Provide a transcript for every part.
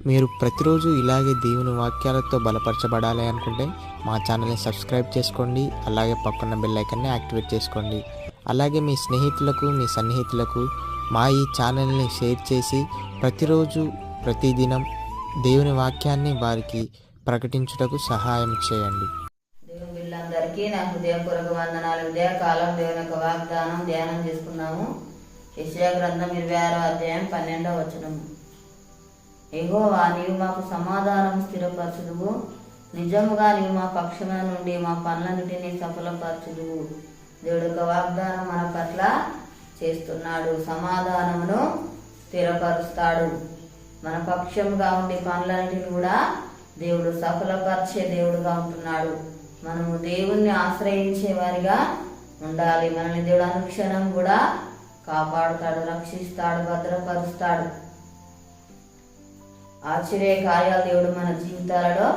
మీరు ప్రతిరోజు ఇలాగే దేవుని వాక్యాలతో బలపరచబడాలి అనుకుంటే మా ఛానల్ని సబ్స్క్రైబ్ చేసుకోండి. అలాగే పక్కన బెల్ ఐకాన్ని యాక్టివేట్ చేసుకోండి. అలాగే మీ స్నేహితులకు, మీ సన్నిహితులకు మా ఈ ఛానల్ని షేర్ చేసి ప్రతిరోజు ప్రతిదినం దేవుని వాక్యాన్ని వారికి ప్రకటించుటకు సహాయం చేయండి. దేవుని బిడ్డలందరికీ నా హృదయపూర్వక వందనాలు. ఉదయకాలం దేవుని యొక్క వాగ్దానం ధ్యానం చేసుకున్నాము. యెషయా గ్రంథం 26వ అధ్యాయం 12వ వచనం. యెహోవా, నీవు మాకు సమాధానం స్థిరపరచుదువు, నిజముగా నీవు మా పక్షముల నుండి మా పనులన్నిటినీ సఫలపరచుదువు. దేవుడు యొక్క వాగ్దానం మన పట్ల చేస్తున్నాడు. సమాధానమును స్థిరపరుస్తాడు. మన పక్షముగా ఉండే పనులన్నిటిని కూడా దేవుడు సఫలపరిచే దేవుడుగా ఉంటున్నాడు. మనము దేవుణ్ణి ఆశ్రయించే వారిగా ఉండాలి. మనల్ని దేవుడు అనుక్షణం కూడా కాపాడుతాడు, రక్షిస్తాడు, భద్రపరుస్తాడు. ఆశ్చర్య కార్యాలు దేవుడు మన జీవితాలలో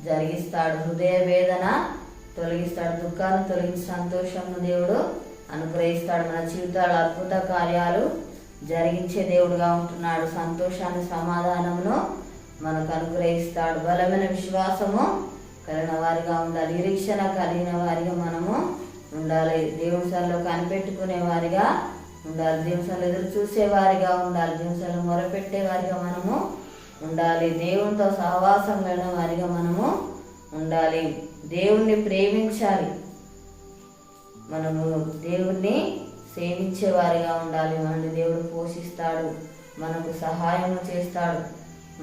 జరిగిస్తాడు. హృదయ వేదన తొలగిస్తాడు, దుఃఖాన్ని తొలగించి సంతోషంను దేవుడు అనుగ్రహిస్తాడు. మన జీవితాల్లో అద్భుత కార్యాలు జరిగించే దేవుడుగా ఉంటున్నాడు. సంతోషాన్ని, సమాధానమును మనకు అనుగ్రహిస్తాడు. బలమైన విశ్వాసము కలిగిన వారిగా ఉండాలి. నిరీక్షణ కలిగిన వారిగా మనము ఉండాలి. దేవుని సన్నిధిలో కనిపెట్టుకునే వారిగా ఉండాలి. దేవుని సన్నిధిలో ఎదురు చూసే వారిగా ఉండాలి. దేవుని సన్నిధిలో మొరపెట్టే వారిగా మనము ఉండాలి. దేవునితో సహవాసం కలిగిన వారిగా మనము ఉండాలి. దేవుణ్ణి ప్రేమించాలి. మనము దేవుణ్ణి సేవించే వారిగా ఉండాలి. మనల్ని దేవుడు పోషిస్తాడు, మనకు సహాయం చేస్తాడు,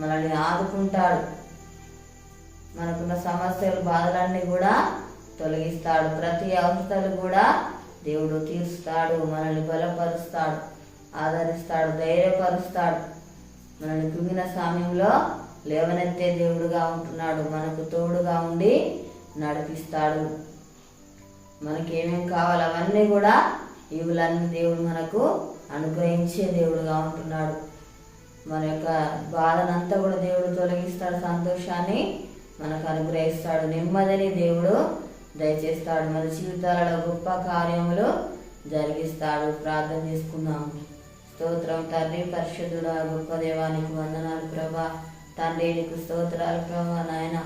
మనల్ని ఆదుకుంటాడు. మనకున్న సమస్యలు, బాధలన్నీ కూడా తొలగిస్తాడు. ప్రతి అవసరాలు కూడా దేవుడు తీరుస్తాడు. మనల్ని బలపరుస్తాడు, ఆదరిస్తాడు, ధైర్యపరుస్తాడు. మనల్ని కృంగిన సమయంలో లేవనెత్తే దేవుడుగా ఉంటున్నాడు. మనకు తోడుగా ఉండి నడిపిస్తాడు. మనకి ఏమేమి కావాలో అవన్నీ కూడా ఇవులన్నీ దేవుడు మనకు అనుగ్రహించే దేవుడుగా ఉంటున్నాడు. మన యొక్క బాధనంతా కూడా దేవుడు తొలగిస్తాడు. సంతోషాన్ని మనకు అనుగ్రహిస్తాడు. నెమ్మదిని దేవుడు దయచేస్తాడు. మన జీవితాలలో గొప్ప కార్యములు జరిగిస్తాడు. ప్రార్థన చేసుకుందాము. స్తోత్రం తండ్రి, పరిశుద్ధుడా, గొప్ప దేవానికి వందనాలు ప్రభా. తండ్రి నీకు స్తోత్రాలు ప్రభా. నాయన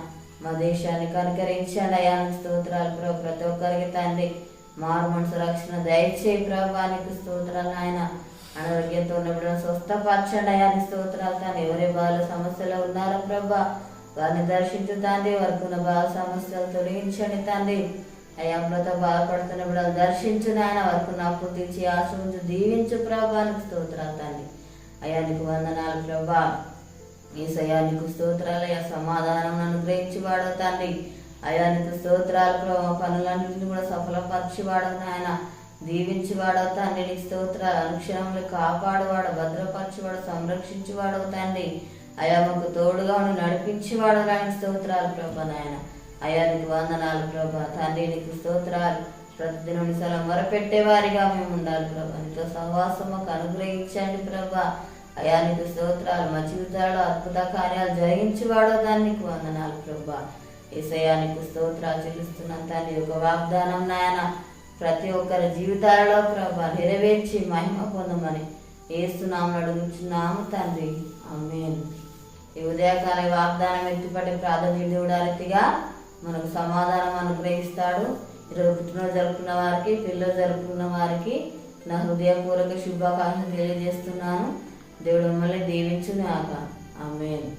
మా దేశాన్ని కనుకరించండి అయ్యా, స్తోత్రాలు ప్రభా. ప్రతి ఒక్కరికి తండ్రి మారు మనసు రక్షణ దయచేయి ప్రభా. నీకు స్తోత్రాలు నాయన. అనారోగ్యంతో ఉన్నప్పుడు స్వస్థపరచండి అయ్యా, స్తోత్రాలు తండ్రి. ఎవరి బాధ సమస్యలు ఉన్నారో ప్రభా వారిని దర్శించు తండ్రి. వారికి ఉన్న బాధ సమస్యలు తొలగించండి తండ్రి. అయ్యాతో బాధపడుతున్నప్పుడు అది దర్శించు నాయన. వారికి ఉన్న అప్పు తీర్చి ఆశించు, దీవించు ప్రభా. నీకు స్తోత్రాలు తండ్రి. అయ్యా నీకు వందనాలు ప్రభా. ఈసయ్యా నీకు స్తోత్రాలు అయ్యా. సమాధానం అనుగ్రహించి వాడవు తండ్రి. అయ్యా నీకు స్తోత్రాలు ప్రభా. పనులన్నింటినీ కూడా సఫలపరిచి వాడవు నాయన. దీవించి వాడవు తండ్రి. నీకు స్తోత్రాలు. అనుక్షణంలో కాపాడువాడు, భద్రపరిచివాడు, సంరక్షించి వాడవు తండ్రి. అయ్యా మాకు తోడుగా ఉండి నడిపించి వాడడానికి స్తోత్రాలు ప్రభా నాయన. అయ్యా నీకు వందనాలు ప్రభా. తండ్రి నీకు స్తోత్రాలు. ప్రతిదినం స్థలం మొరపెట్టే వారిగా మేము ఉండాలి ప్రభా. నీతో సహవాసం మాకు అనుగ్రహించండి ప్రభా. అయ్యా నీకు స్తోత్రాలు. మా జీవితాల్లో అద్భుత కార్యాలు జరిగించి వాడదాన్ని నీకు వందనాలు ప్రభా. యేసయ్యా నీకు స్తోత్రాలు చెల్లిస్తున్నాను తండ్రి. ఒక వాగ్దానం నాయన ప్రతి ఒక్కరి జీవితాలలో ప్రభా నెరవేర్చి మహిమ పొందమని యేసునామమున అడుగుచున్నాము తండ్రి. ఆమేన్. ఈ ఉదయకాల వాగ్దానం ఎత్తిపట్టి ప్రార్థన దేవుడు రీతిగా మనకు సమాధానం అనుగ్రహిస్తాడు. ఈరోజు పుట్టినరోజు జరుపుకున్న వారికి, పిల్లలు జరుపుకున్న వారికి నా హృదయపూర్వక శుభాకాంక్షలు తెలియజేస్తున్నాను. దేవుడు మిమ్మల్ని దీవించుగాక. ఆమేన్.